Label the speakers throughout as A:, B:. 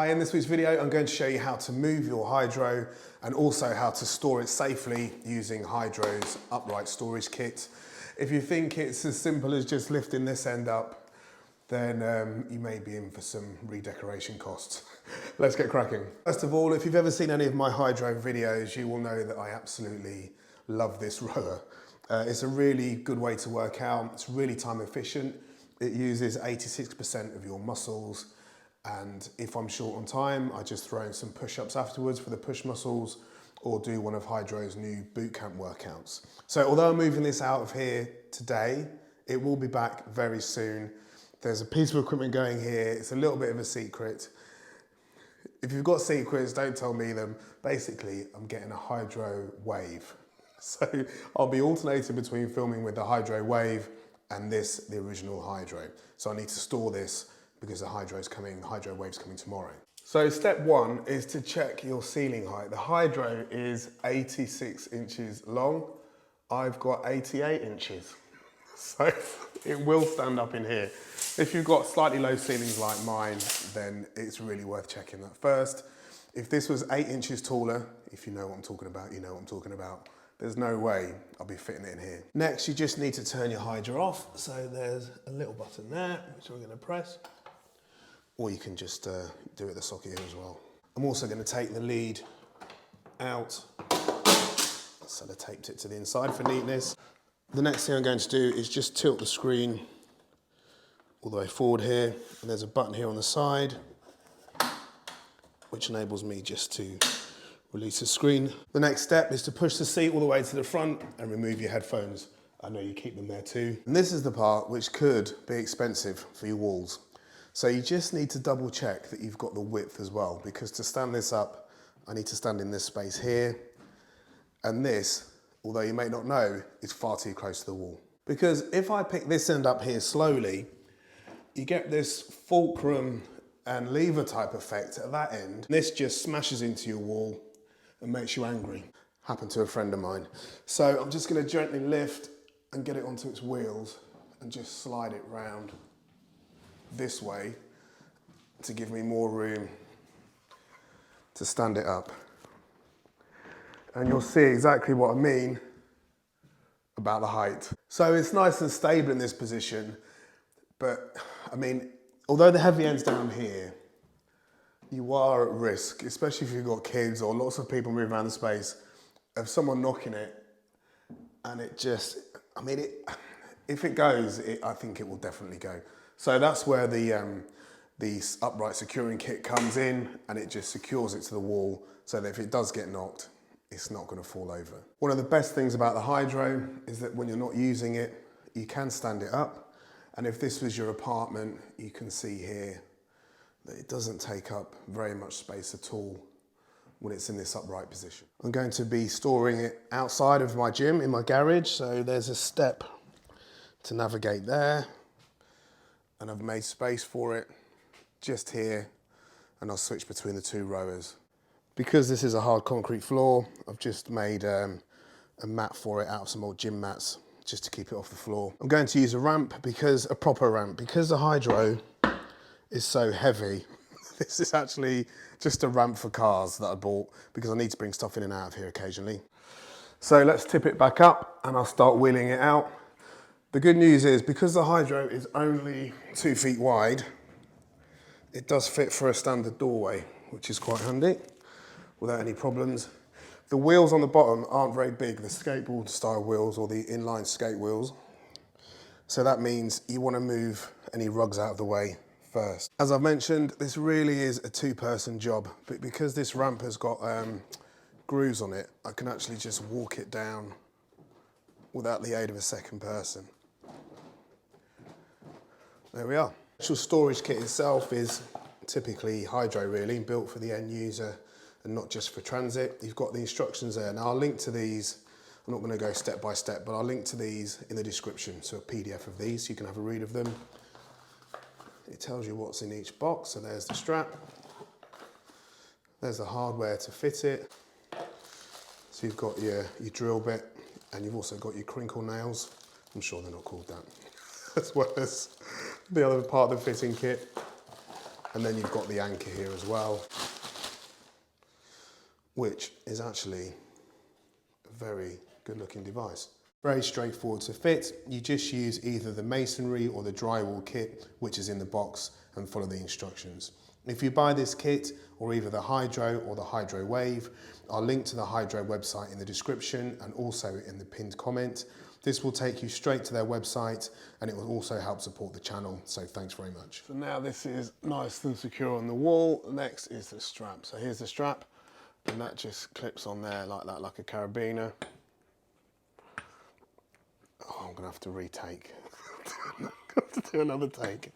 A: Hi, in this week's video, I'm going to show you how to move your Hydrow and also how to store it safely using Hydrow's Upright Storage Kit. If you think it's as simple as just lifting this end up, then you may be in for some redecoration costs. Let's get cracking. First of all, if you've ever seen any of my Hydrow videos, you will know that I absolutely love this rower. It's a really good way to work out. It's really time efficient. It uses 86% of your muscles. And if I'm short on time, I just throw in some push-ups afterwards for the push muscles or do one of Hydrow's new boot camp workouts. So although I'm moving this out of here today, it will be back very soon. There's a piece of equipment going here. It's a little bit of a secret. If you've got secrets, don't tell me them. Basically, I'm getting a Hydrow Wave. So I'll be alternating between filming with the Hydrow Wave and this, the original Hydrow. So I need to store this because the Hydrow Wave's coming tomorrow. So step one is to check your ceiling height. The Hydrow is 86 inches long. I've got 88 inches. So it will stand up in here. If you've got slightly low ceilings like mine, then it's really worth checking that first. If this was 8 inches taller, if you know what I'm talking about, you know what I'm talking about. There's no way I'll be fitting it in here. Next, you just need to turn your Hydrow off. So there's a little button there, which we're gonna press. Or you can just do it at the socket here as well. I'm also going to take the lead out. So I taped it to the inside for neatness. The next thing I'm going to do is just tilt the screen all the way forward here. And there's a button here on the side, which enables me just to release the screen. The next step is to push the seat all the way to the front and remove your headphones. I know you keep them there too. And this is the part which could be expensive for your walls. So you just need to double check that you've got the width as well, because to stand this up, I need to stand in this space here. And this, although you may not know, is far too close to the wall. Because if I pick this end up here slowly, you get this fulcrum and lever type effect at that end. This just smashes into your wall and makes you angry. Happened to a friend of mine. So I'm just gonna gently lift and get it onto its wheels and just slide it round this way to give me more room to stand it up. And you'll see exactly what I mean about the height. So it's nice and stable in this position, but I mean, although the heavy end's down here, you are at risk, especially if you've got kids or lots of people moving around the space, of someone knocking it and it just, I mean, if it goes, I think it will definitely go. So that's where the upright securing kit comes in, and it just secures it to the wall so that if it does get knocked, it's not going to fall over. One of the best things about the Hydrow is that when you're not using it, you can stand it up. And if this was your apartment, you can see here that it doesn't take up very much space at all when it's in this upright position. I'm going to be storing it outside of my gym in my garage. So there's a step to navigate there. And I've made space for it just here, and I'll switch between the two rowers. Because this is a hard concrete floor, I've just made a mat for it out of some old gym mats, just to keep it off the floor. I'm going to use a ramp, a proper ramp, because the Hydrow is so heavy. This is actually just a ramp for cars that I bought because I need to bring stuff in and out of here occasionally. So let's tip it back up and I'll start wheeling it out. The good news is, because the Hydrow is only 2 feet wide, it does fit for a standard doorway, which is quite handy, without any problems. The wheels on the bottom aren't very big, the skateboard style wheels or the inline skate wheels. So that means you want to move any rugs out of the way first. As I've mentioned, this really is a 2-person job, but because this ramp has got grooves on it, I can actually just walk it down without the aid of a second person. There we are. The actual storage kit itself is typically Hydrow really, built for the end user and not just for transit. You've got the instructions there. Now I'll link to these. I'm not going to go step by step, but I'll link to these in the description. So a PDF of these, so you can have a read of them. It tells you what's in each box. So there's the strap. There's the hardware to fit it. So you've got your drill bit, and you've also got your crinkle nails. I'm sure they're not called that. As well as the other part of the fitting kit. And then you've got the anchor here as well, which is actually a very good looking device. Very straightforward to fit. You just use either the masonry or the drywall kit, which is in the box, and follow the instructions. If you buy this kit, or either the Hydrow or the Hydrow Wave, I'll link to the Hydrow website in the description and also in the pinned comment. This will take you straight to their website, and it will also help support the channel, so thanks very much. So now this is nice and secure on the wall. Next is the strap. So here's the strap, and that just clips on there like that, like a carabiner. Oh, I'm gonna have to retake. I'm gonna have to do another take.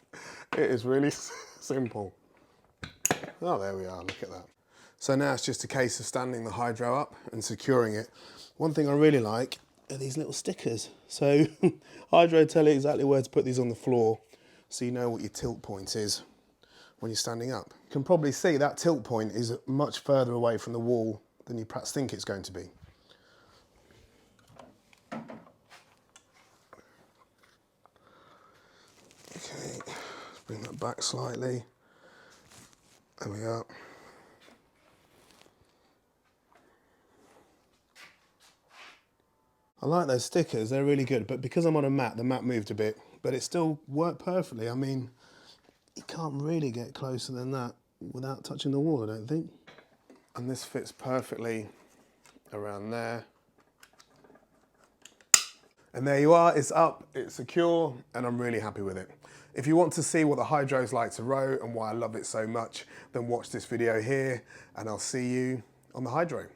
A: It is really simple. Oh, there we are, look at that. So now it's just a case of standing the Hydrow up and securing it. One thing I really like are these little stickers. So Hydrow tell you exactly where to put these on the floor, so you know what your tilt point is when you're standing up. You can probably see that tilt point is much further away from the wall than you perhaps think it's going to be. Okay, let's bring that back slightly. There we are. I like those stickers, they're really good, but because I'm on a mat, the mat moved a bit, but it still worked perfectly. I mean, you can't really get closer than that without touching the wall, I don't think. And this fits perfectly around there. And there you are, it's up, it's secure, and I'm really happy with it. If you want to see what the Hydrows like to row and why I love it so much, then watch this video here, and I'll see you on the Hydrow.